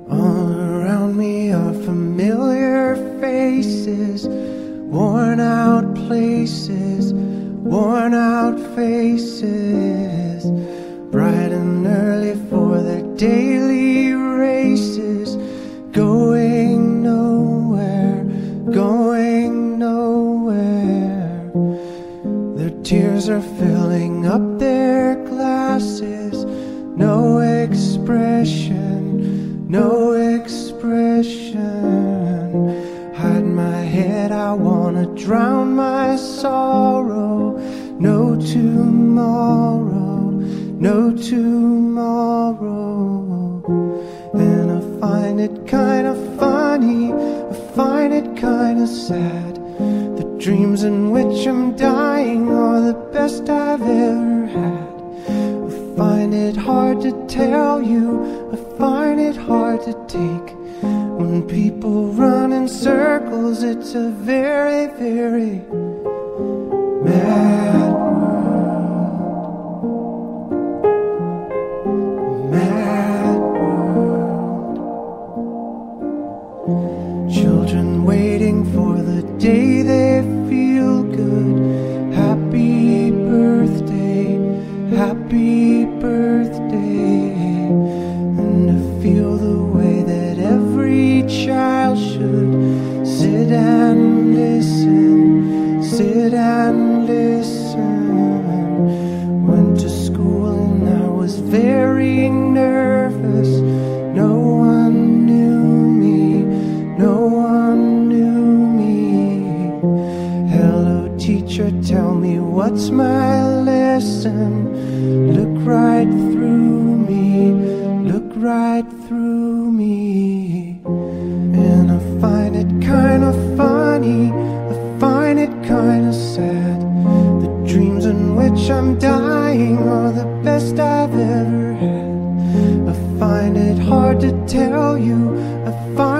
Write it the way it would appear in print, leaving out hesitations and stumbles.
All around me are familiar faces, worn out places, worn out faces, bright and early for their daily races, going nowhere, going nowhere. Their tears are filling up their glasses, no expression, no expression. Hide my head, I wanna drown my sorrow. No tomorrow, no tomorrow. And I find it kinda funny, I find it kinda sad. The dreams in which I'm dying are the best I've ever had. I find it hard to tell you, I find it hard to take. When people run in circles, it's a very, very mad world. Mad world. Children waiting for the day they feel good. Happy birthday, happy birthday. And to feel the way that every child should sit and listen, sit and listen. Went to school and I was very nervous. No one knew me, no one knew me. Hello teacher, tell me what's my lesson. Look right through me, look right through me. And I find it kinda funny, I find it kinda sad. The dreams in which I'm dying are the best I've ever had. I find it hard to tell you, I find